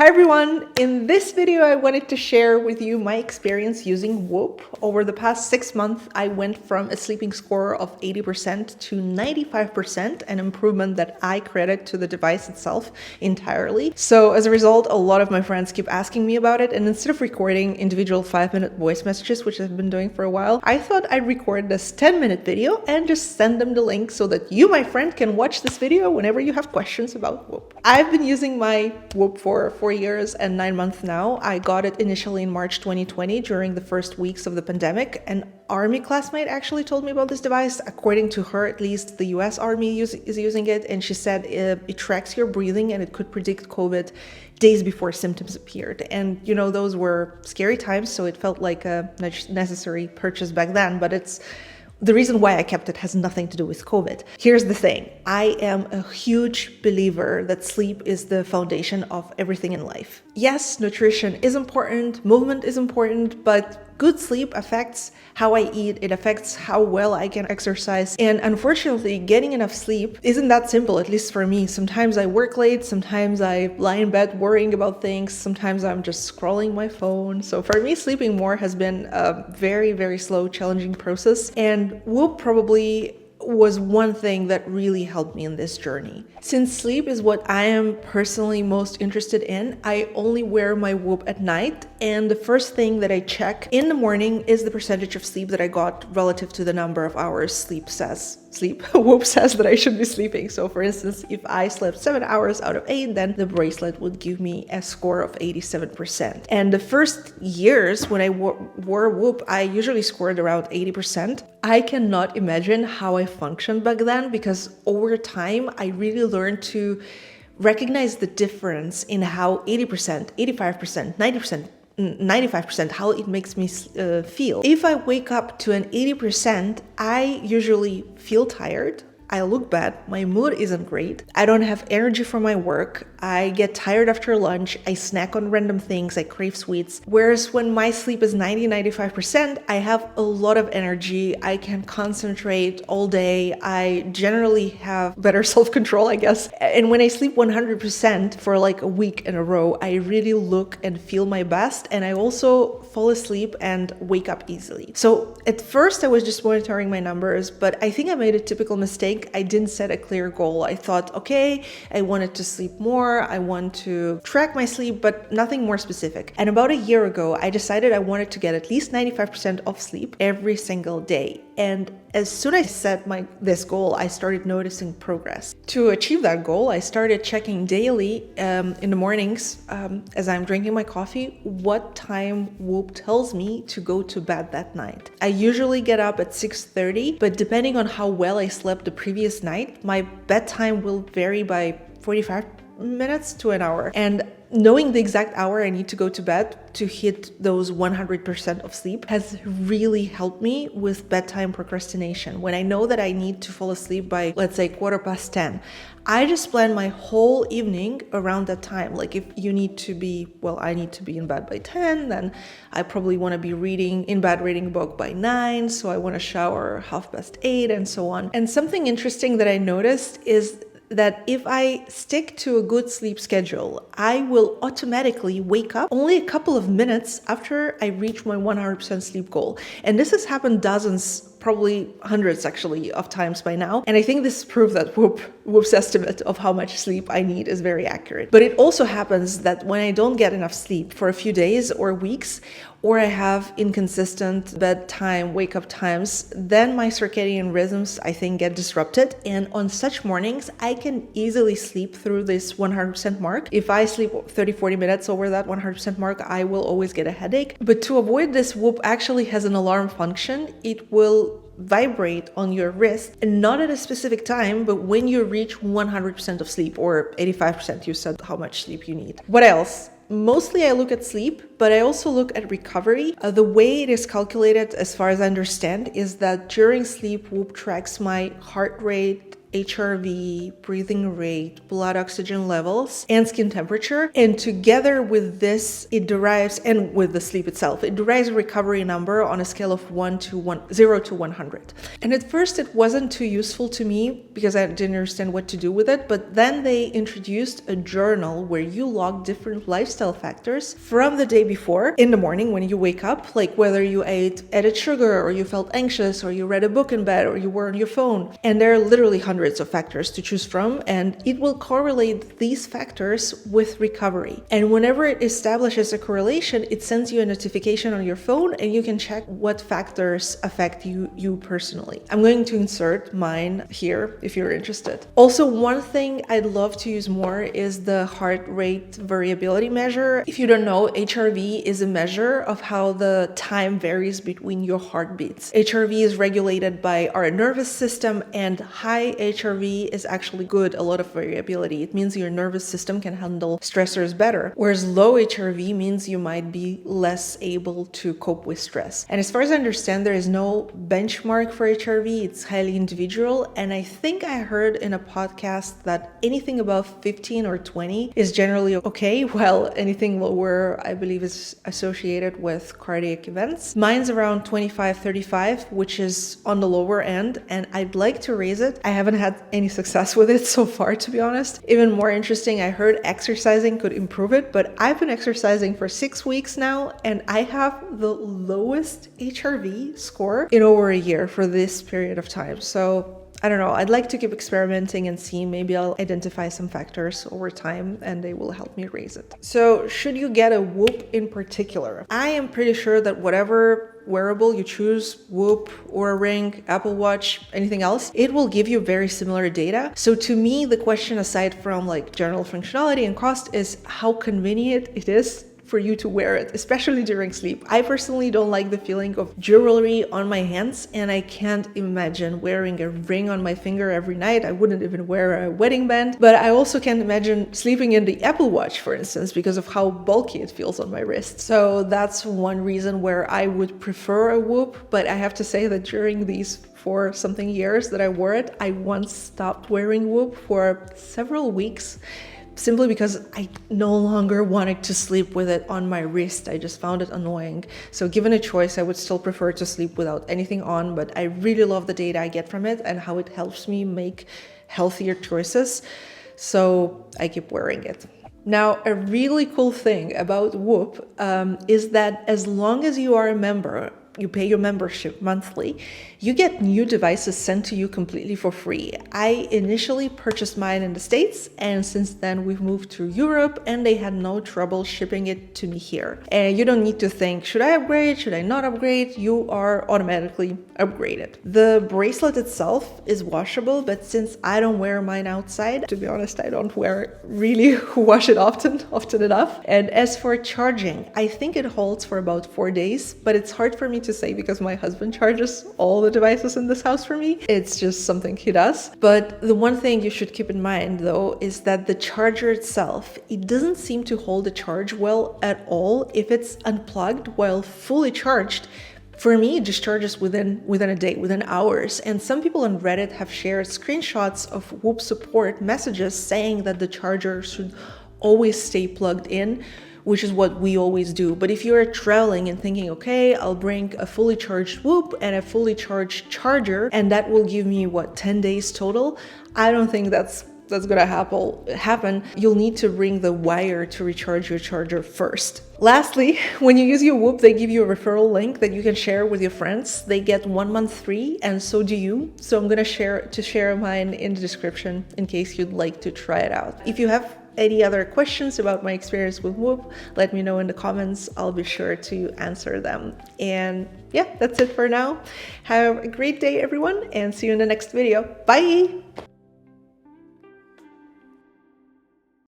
Hi everyone! In this video, I wanted to share with you my experience using Whoop. Over the past 6 months, I went from a sleeping score of 80% to 95%, an improvement that I credit to the device itself entirely. So as a result, a lot of my friends keep asking me about it, and instead of recording individual 5-minute voice messages, which I've been doing for a while, I thought I'd record this 10-minute video and just send them the link so that you, my friend, can watch this video whenever you have questions about Whoop. I've been using my Whoop for 4 years and 9 months now. I got it initially in March 2020 during the first weeks of the pandemic. An Army classmate actually told me about this device. According to her, at least, the US Army is using it, and she said it tracks your breathing and it could predict COVID days before symptoms appeared. And you know, those were scary times, so it felt like a necessary purchase back then, but the reason why I kept it has nothing to do with COVID. Here's the thing. I am a huge believer that sleep is the foundation of everything in life. Yes, nutrition is important, movement is important, but good sleep affects how I eat, it affects how well I can exercise. And unfortunately, getting enough sleep isn't that simple, at least for me. Sometimes I work late, sometimes I lie in bed worrying about things, sometimes I'm just scrolling my phone. So for me, sleeping more has been a very, very slow, challenging process. And Whoop probably was one thing that really helped me in this journey. Since sleep is what I am personally most interested in, I only wear my Whoop at night, and the first thing that I check in the morning is the percentage of sleep that I got relative to the number of hours Whoop says that I should be sleeping. So for instance, if I slept 7 hours out of 8, then the bracelet would give me a score of 87%. And the first years when I wore Whoop, I usually scored around 80%. I cannot imagine how I functioned back then, because over time, I really learned to recognize the difference in how 80%, 85%, 90%, 95% how it makes me feel. If I wake up to an 80%, I usually feel tired. I look bad, my mood isn't great, I don't have energy for my work, I get tired after lunch, I snack on random things, I crave sweets. Whereas when my sleep is 90-95%, I have a lot of energy, I can concentrate all day, I generally have better self-control, I guess. And when I sleep 100% for like a week in a row, I really look and feel my best, and I also fall asleep and wake up easily. So at first I was just monitoring my numbers, but I think I made a typical mistake. I didn't set a clear goal. I thought, okay, I wanted to sleep more, I want to track my sleep, but nothing more specific. And about a year ago, I decided I wanted to get at least 95% of sleep every single day. And as soon as I set this goal, I started noticing progress. To achieve that goal, I started checking daily in the mornings as I'm drinking my coffee what time Whoop tells me to go to bed that night. I usually get up at 6:30, but depending on how well I slept the previous night, my bedtime will vary by 45 minutes to an hour. And knowing the exact hour I need to go to bed to hit those 100% of sleep has really helped me with bedtime procrastination. When I know that I need to fall asleep by, let's say, 10:15, I just plan my whole evening around that time. Like if you need to be, I need to be in bed by 10, then I probably want to be reading a book by 9, so I want to shower 8:30 and so on. And something interesting that I noticed is that if I stick to a good sleep schedule, I will automatically wake up only a couple of minutes after I reach my 100% sleep goal. And this has happened dozens, probably hundreds actually, of times by now. And I think this proves that Whoop's estimate of how much sleep I need is very accurate. But it also happens that when I don't get enough sleep for a few days or weeks, or I have inconsistent bedtime, wake-up times, then my circadian rhythms, I think, get disrupted. And on such mornings, I can easily sleep through this 100% mark. If I sleep 30-40 minutes over that 100% mark, I will always get a headache. But to avoid this, Whoop actually has an alarm function. It will vibrate on your wrist, and not at a specific time, but when you reach 100% of sleep, or 85%, you said how much sleep you need. What else? Mostly I look at sleep, but I also look at recovery. The way it is calculated, as far as I understand, is that during sleep, Whoop tracks my heart rate, HRV, breathing rate, blood oxygen levels, and skin temperature. And together with this, it derives, and with the sleep itself, it derives a recovery number on a scale of 0 to 100. And at first it wasn't too useful to me because I didn't understand what to do with it, but then they introduced a journal where you log different lifestyle factors from the day before in the morning when you wake up, like whether you ate added sugar or you felt anxious or you read a book in bed or you were on your phone. And there are literally hundreds of factors to choose from, and it will correlate these factors with recovery. And whenever it establishes a correlation, it sends you a notification on your phone and you can check what factors affect you personally. I'm going to insert mine here if you're interested. Also, one thing I'd love to use more is the heart rate variability measure. If you don't know, HRV is a measure of how the time varies between your heartbeats. HRV is regulated by our nervous system, and high HRV is actually good, a lot of variability. It means your nervous system can handle stressors better, whereas low HRV means you might be less able to cope with stress. And as far as I understand, there is no benchmark for HRV. It's highly individual, and I think I heard in a podcast that anything above 15 or 20 is generally okay, while anything lower, I believe, is associated with cardiac events. Mine's around 25, 35, which is on the lower end, and I'd like to raise it. I haven't had any success with it so far, to be honest. Even more interesting, I heard exercising could improve it, but I've been exercising for 6 weeks now, and I have the lowest HRV score in over a year for this period of time. So I don't know, I'd like to keep experimenting and see, maybe I'll identify some factors over time and they will help me raise it. So should you get a Whoop in particular? I am pretty sure that whatever wearable you choose, Whoop or a Ring, Apple Watch, anything else, it will give you very similar data. So to me, the question, aside from like general functionality and cost, is how convenient it is for you to wear it, especially during sleep. I personally don't like the feeling of jewelry on my hands, and I can't imagine wearing a ring on my finger every night. I wouldn't even wear a wedding band, but I also can't imagine sleeping in the Apple Watch, for instance, because of how bulky it feels on my wrist. So that's one reason where I would prefer a Whoop, but I have to say that during these 4 something years that I wore it, I once stopped wearing Whoop for several weeks, simply because I no longer wanted to sleep with it on my wrist. I just found it annoying. So given a choice, I would still prefer to sleep without anything on, but I really love the data I get from it and how it helps me make healthier choices. So I keep wearing it. Now, a really cool thing about Whoop is that as long as you are a member, you pay your membership monthly, you get new devices sent to you completely for free. I initially purchased mine in the States, and since then we've moved to Europe and they had no trouble shipping it to me here. And you don't need to think, should I upgrade? Should I not upgrade? You are automatically upgraded. The bracelet itself is washable, but since I don't wear mine outside, to be honest, I don't wash it often enough. And as for charging, I think it holds for about 4 days, but it's hard for me to say because my husband charges all the devices in this house for me. It's just something he does. But the one thing you should keep in mind though is that the charger itself, it doesn't seem to hold a charge well at all if it's unplugged, while fully charged, for me, it just charges within a day, within hours. And some people on Reddit have shared screenshots of Whoop support messages saying that the charger should always stay plugged in, which is what we always do. But if you're traveling and thinking, okay, I'll bring a fully charged Whoop and a fully charged charger, and that will give me, 10 days total, I don't think that's gonna happen. You'll need to bring the wire to recharge your charger first. Lastly, when you use your Whoop, they give you a referral link that you can share with your friends. They get 1 month free, and so do you. So I'm gonna share mine in the description in case you'd like to try it out. If you have any other questions about my experience with Whoop, let me know in the comments. I'll be sure to answer them. And yeah, that's it for now. Have a great day, everyone, and see you in the next video. Bye!